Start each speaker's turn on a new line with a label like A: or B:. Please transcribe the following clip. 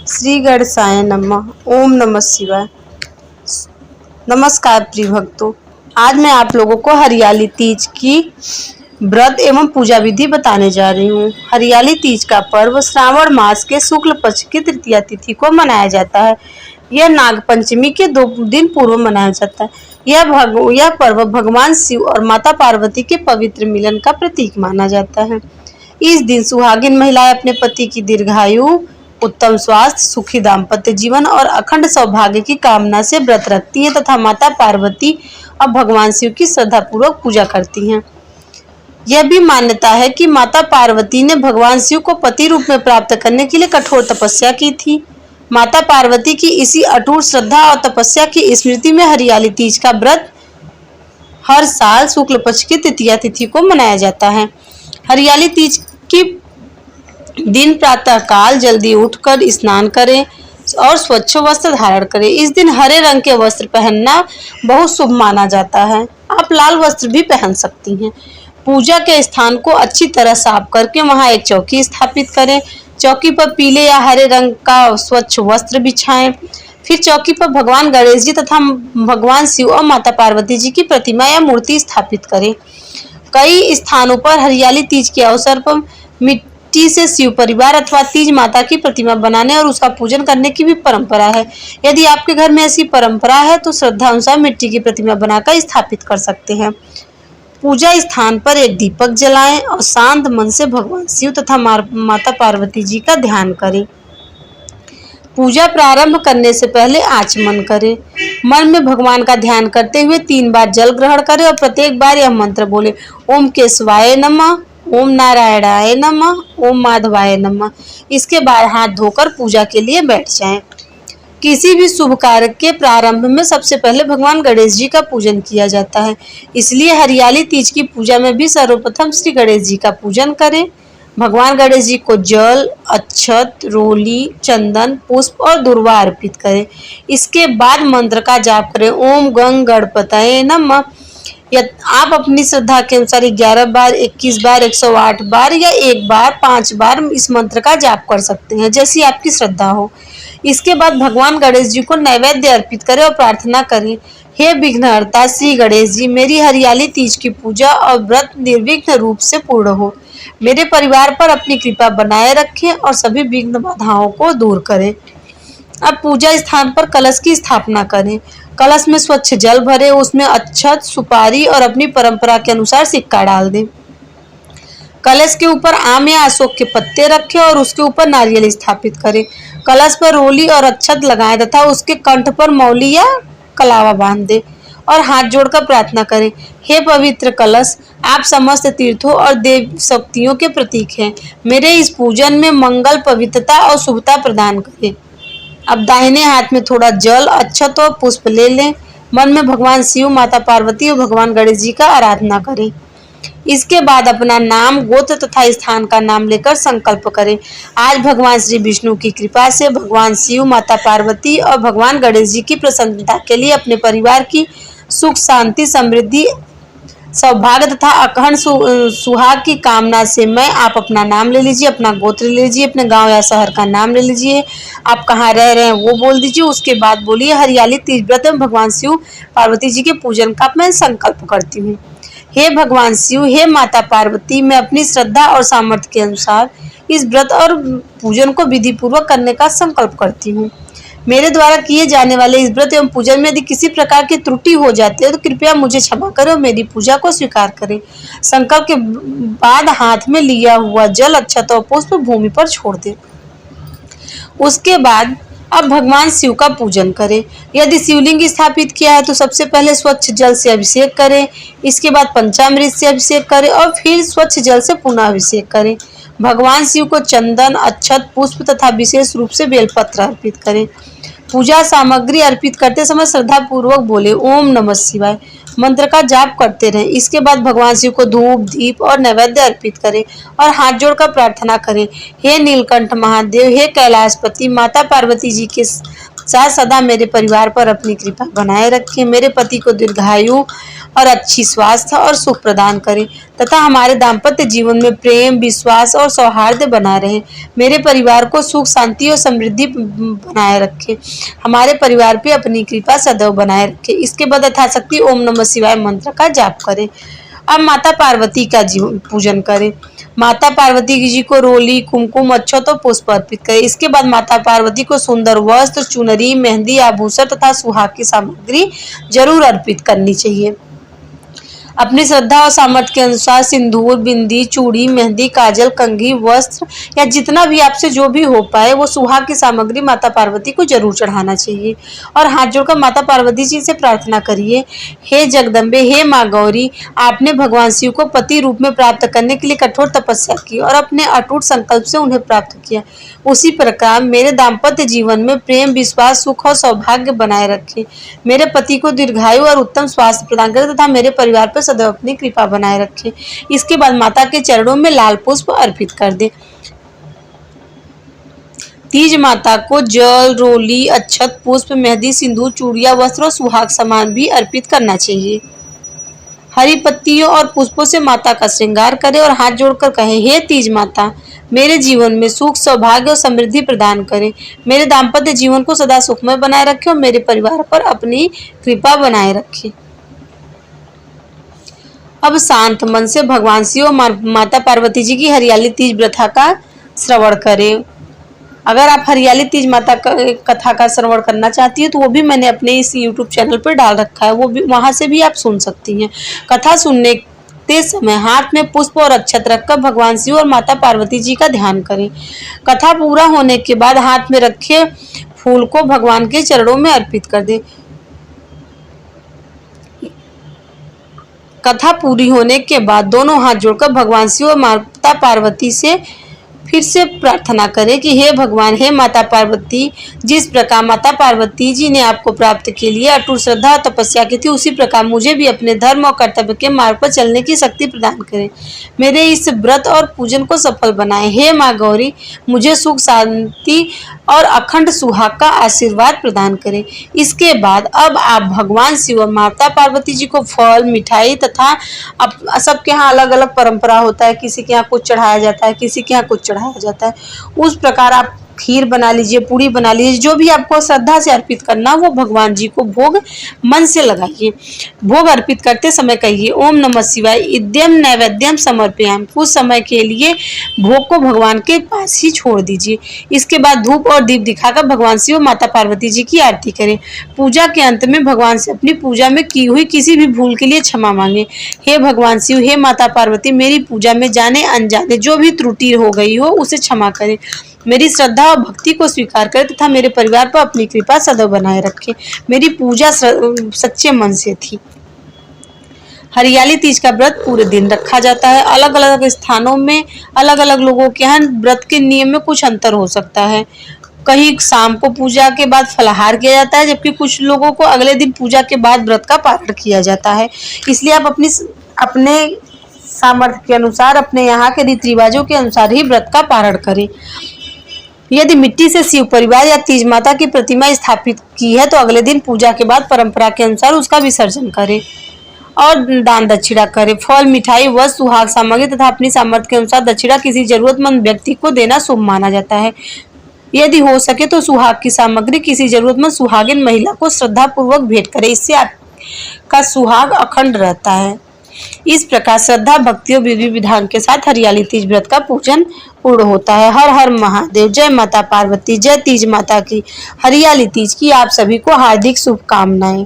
A: श्री गणेशाय नमः। ओम नमः शिवाय। नमस्कार प्रिय भक्तों, आज मैं आप लोगों को हरियाली तीज की व्रत एवं पूजा विधि बताने जा रही हूँ। हरियाली तीज का पर्व श्रावण मास के शुक्ल पक्ष की तृतीया तिथि को मनाया जाता है। यह नाग पंचमी के 2 दिन पूर्व मनाया जाता है। यह पर्व भगवान शिव और माता पार्वती के पवित्र मिलन का प्रतीक माना जाता है। इस दिन सुहागिन महिलाएं अपने पति की दीर्घायु, उत्तम स्वास्थ्य, सुखी दाम्पत्य जीवन और अखंड सौभाग्य की कामना से व्रत रखती हैं तथा माता पार्वती और भगवान शिव की श्रद्धापूर्वक पूजा करती हैं। यह भी मान्यता है कि माता पार्वती ने भगवान शिव को पति रूप में प्राप्त करने के लिए कठोर तपस्या की थी। माता पार्वती की इसी अटूट श्रद्धा और तपस्या की स्मृति में हरियाली तीज का व्रत हर साल शुक्ल पक्ष की तृतीया तिथि को मनाया जाता है। हरियाली तीज की दिन प्रातः काल जल्दी उठकर स्नान करें और स्वच्छ वस्त्र धारण करें। इस दिन हरे रंग के वस्त्र पहनना बहुत शुभ माना जाता है। आप लाल वस्त्र भी पहन सकती हैं। पूजा के स्थान को अच्छी तरह साफ करके वहां एक चौकी स्थापित करें। चौकी पर पीले या हरे रंग का स्वच्छ वस्त्र बिछाएं। फिर चौकी पर भगवान गणेश जी तथा भगवान शिव और माता पार्वती जी की प्रतिमा या मूर्ति स्थापित करें। कई स्थानों पर हरियाली तीज के अवसर पर मिट्टी से शिव परिवार अथवा तीज माता की प्रतिमा बनाने और उसका पूजन करने की भी परंपरा है। यदि आपके घर में ऐसी परंपरा है तो श्रद्धा अनुसार मिट्टी की प्रतिमा बनाकर स्थापित कर सकते हैं। पूजा स्थान पर एक दीपक जलाएं और शांत मन से भगवान शिव तथा माता पार्वती जी का ध्यान करें। पूजा प्रारंभ करने से पहले आचमन करें। मन में भगवान का ध्यान करते हुए 3 बार जल ग्रहण करें और प्रत्येक बार यह मंत्र बोले, ओम केशवाय नमः, ओम नारायणाय नमः, ओम माधवाय नमः। इसके बाद हाथ धोकर पूजा के लिए बैठ जाएं। किसी भी शुभ कार्य के प्रारंभ में सबसे पहले भगवान गणेश जी का पूजन किया जाता है। इसलिए हरियाली तीज की पूजा में भी सर्वप्रथम श्री गणेश जी का पूजन करें। भगवान गणेश जी को जल, अक्षत, रोली, चंदन, पुष्प और दूर्वा अर्पित करें। इसके बाद मंत्र का जाप करें, ओम गंग गणपतये नमः। आप अपनी श्रद्धा के अनुसार 11 बार, 21 बार, 108 बार या 1 बार, 5 बार इस मंत्र का जाप कर सकते हैं, जैसी आपकी श्रद्धा हो। इसके बाद भगवान गणेश जी को नैवेद्य अर्पित करें और प्रार्थना करें, हे विघ्नहर्ता श्री गणेश जी, मेरी हरियाली तीज की पूजा और व्रत निर्विघ्न रूप से पूर्ण हो। मेरे परिवार पर अपनी कृपा बनाए रखें और सभी विघ्न बाधाओं को दूर करें। अब पूजा स्थान पर कलश की स्थापना करें। कलश में स्वच्छ जल भरें, उसमें अक्षत, सुपारी और अपनी परंपरा के अनुसार सिक्का डाल दें। कलश के ऊपर आम या अशोक के पत्ते रखें और उसके ऊपर नारियल स्थापित करें। कलश पर रोली और अक्षत लगाएं तथा उसके कंठ पर मौली या कलावा बांध दें और हाथ जोड़कर प्रार्थना करें, हे पवित्र कलश, आप समस्त तीर्थों और देव शक्तियों के प्रतीक हैं। मेरे इस पूजन में मंगल, पवित्रता और शुभता प्रदान करें। अब दाहिने हाथ में थोड़ा जल, अक्षत और पुष्प ले लें। मन में भगवान शिव, माता पार्वती और भगवान गणेश जी का आराधना करें। इसके बाद अपना नाम, गोत्र तथा स्थान का नाम लेकर संकल्प करें। आज भगवान श्री विष्णु की कृपा से भगवान शिव, माता पार्वती और भगवान गणेश जी की प्रसन्नता के लिए अपने परिवार की सुख, शांति, समृद्धि, सौभाग्य तथा अखंड सुहाग की कामना से आप अपना नाम ले लीजिए, अपना गोत्र ले लीजिए, अपने गांव या शहर का नाम ले लीजिए, आप कहाँ रह रहे हैं वो बोल दीजिए। उसके बाद बोलिए, हरियाली तीज व्रत में भगवान शिव पार्वती जी के पूजन का मैं संकल्प करती हूँ। हे भगवान शिव, हे माता पार्वती, मैं अपनी श्रद्धा और सामर्थ्य के अनुसार इस व्रत और पूजन को विधि पूर्वक करने का संकल्प करती हूँ। मेरे द्वारा किए जाने वाले इस व्रत एवं पूजन में यदि किसी प्रकार की त्रुटि हो जाती है तो कृपया मुझे क्षमा करें और मेरी पूजा को स्वीकार करें। संकल्प के बाद हाथ में लिया हुआ जल, अक्षत और पुष्प भूमि पर छोड़ दें। उसके बाद अब भगवान शिव का पूजन करें। यदि शिवलिंग स्थापित किया है तो सबसे पहले स्वच्छ जल से अभिषेक करें। इसके बाद पंचामृत से अभिषेक करें और फिर स्वच्छ जल से पुनः अभिषेक करें। भगवान शिव को चंदन, अक्षत, पुष्प तथा विशेष रूप से बेलपत्र अर्पित करें। पूजा सामग्री अर्पित करते समय श्रद्धा पूर्वक बोले, ओम नमः शिवाय मंत्र का जाप करते रहें। इसके बाद भगवान शिव को धूप, दीप और नैवेद्य अर्पित करें और हाथ जोड़कर प्रार्थना करें, हे नीलकंठ महादेव, हे कैलाशपति, माता पार्वती जी के साथ सदा मेरे परिवार पर अपनी कृपा बनाए रखें। मेरे पति को दीर्घायु और अच्छी स्वास्थ्य और सुख प्रदान करे तथा हमारे दाम्पत्य जीवन में प्रेम, विश्वास और सौहार्द बना रहे। मेरे परिवार को सुख, शांति और समृद्धि बनाए रखे। हमारे परिवार पे अपनी कृपा सदैव बनाए रखे। इसके बाद यथाशक्ति ओम नमः शिवाय मंत्र का जाप करें। अब माता पार्वती का पूजन करें। माता पार्वती जी को रोली, कुमकुम, अक्षत और पुष्प अर्पित करें। इसके बाद माता पार्वती को सुंदर वस्त्र, चुनरी, मेहंदी, आभूषण तथा सुहाग की सामग्री जरूर अर्पित करनी चाहिए। अपनी श्रद्धा और सामर्थ्य के अनुसार सिंदूर, बिंदी, चूड़ी, मेहंदी, काजल, कंघी, वस्त्र या जितना भी आपसे जो भी हो पाए वो सुहाग की सामग्री माता पार्वती को जरूर चढ़ाना चाहिए। और हाथ जोड़कर माता पार्वती जी से प्रार्थना करिए, हे जगदम्बे, हे माँ गौरी, आपने भगवान शिव को पति रूप में प्राप्त करने के लिए कठोर तपस्या की और अपने अटूट संकल्प से उन्हें प्राप्त किया। उसी प्रकार मेरे दाम्पत्य जीवन में प्रेम, विश्वास, सुख और सौभाग्य बनाए रखे। मेरे पति को दीर्घायु और उत्तम स्वास्थ्य प्रदान करे तथा मेरे परिवार पर सदैव अपनी कृपा बनाए रखे। इसके बाद माता के चरणों में लाल पुष्प अर्पित कर दे। तीज माता को जल, रोली, अक्षत, पुष्प, मेहंदी, सिंदूर, चूड़िया, वस्त्र और सुहाग सामान भी अर्पित करना चाहिए। हरी पत्तियों और पुष्पों से माता का श्रृंगार करें और हाथ जोड़कर कहें, हे तीज माता, मेरे जीवन में सुख, सौभाग्य और समृद्धि प्रदान करें। मेरे दाम्पत्य जीवन को सदा सुखमय बनाए रखें और मेरे परिवार पर अपनी कृपा बनाए रखें। अब शांत मन से भगवान शिव और माता पार्वती जी की हरियाली तीज प्रथा का श्रवण करें। अगर आप हरियाली तीज माता कथा का श्रवण करना चाहती है तो वो भी मैंने अपने इस YouTube चैनल पर डाल रखा है, वो भी वहां से भी आप सुन सकती हैं। कथा सुनने ते समय हाथ में पुष्प और अक्षत रखकर भगवान शिव और माता पार्वती जी का ध्यान करें। कथा पूरा होने के बाद हाथ में रखे फूल को भगवान के चरणों में अर्पित कर दें। कथा पूरी होने के बाद दोनों हाथ जोड़कर भगवान शिव और माता पार्वती से फिर से प्रार्थना करें कि हे भगवान, हे माता पार्वती, जिस प्रकार माता पार्वती जी ने आपको प्राप्त के लिए अटूट श्रद्धा और तपस्या की थी, उसी प्रकार मुझे भी अपने धर्म और कर्तव्य के मार्ग पर चलने की शक्ति प्रदान करें। मेरे इस व्रत और पूजन को सफल बनाएं। हे माँ गौरी, मुझे सुख, शांति और अखंड सुहाग का आशीर्वाद प्रदान करें। इसके बाद अब आप भगवान शिव और माता पार्वती जी को फल, मिठाई तथा सबके यहाँ अलग अलग परंपरा होता है, किसी के यहाँ कुछ चढ़ाया जाता है, किसी के यहाँ कुछ चढ़ाया जाता है। उस प्रकार आप खीर बना लीजिए, पूरी बना लीजिए, जो भी आपको श्रद्धा से अर्पित करना वो भगवान जी को भोग मन से लगाइए। भोग अर्पित करते समय कहिए, ओम नमः शिवाय, इद्यम नैवेद्यम समर्पयामि। कुछ समय के लिए भोग को भगवान के पास ही छोड़ दीजिए। इसके बाद धूप और दीप दिखाकर भगवान शिव माता पार्वती जी की आरती करें। पूजा के अंत में भगवान से अपनी पूजा में की हुई किसी भी भूल के लिए क्षमा मांगे। हे भगवान शिव, हे माता पार्वती, मेरी पूजा में जाने अनजाने जो भी त्रुटि हो गई हो उसे क्षमा करें। मेरी श्रद्धा और भक्ति को स्वीकार करें तथा मेरे परिवार पर अपनी कृपा सदैव बनाए रखें। मेरी पूजा सच्चे मन से थी। हरियाली तीज का व्रत पूरे दिन रखा जाता है। अलग अलग स्थानों में अलग अलग लोगों के यहाँ व्रत के नियम में कुछ अंतर हो सकता है। कहीं शाम को पूजा के बाद फलाहार किया जाता है, जबकि कुछ लोगों को अगले दिन पूजा के बाद व्रत का पारण किया जाता है। इसलिए आप अपने सामर्थ्य के अनुसार, अपने यहाँ के रीति रिवाजों के अनुसार ही व्रत का पारण करें। यदि मिट्टी से शिव परिवार या तीज माता की प्रतिमा स्थापित की है तो अगले दिन पूजा के बाद परंपरा के अनुसार उसका विसर्जन करें और दान दक्षिणा करें। फल, मिठाई, वस्त्र, सुहाग सामग्री तथा अपनी सामर्थ्य के अनुसार दक्षिणा किसी जरूरतमंद व्यक्ति को देना शुभ माना जाता है। यदि हो सके तो सुहाग की सामग्री किसी जरूरतमंद सुहागिन महिला को श्रद्धा पूर्वक भेंट करें। इससे आपका सुहाग अखंड रहता है। इस प्रकार श्रद्धा, भक्ति और विधि विधान के साथ हरियाली तीज व्रत का पूजन पूर्ण होता है। हर हर महादेव। जय माता पार्वती, जय तीज माता की। हरियाली तीज की आप सभी को हार्दिक शुभकामनाएं।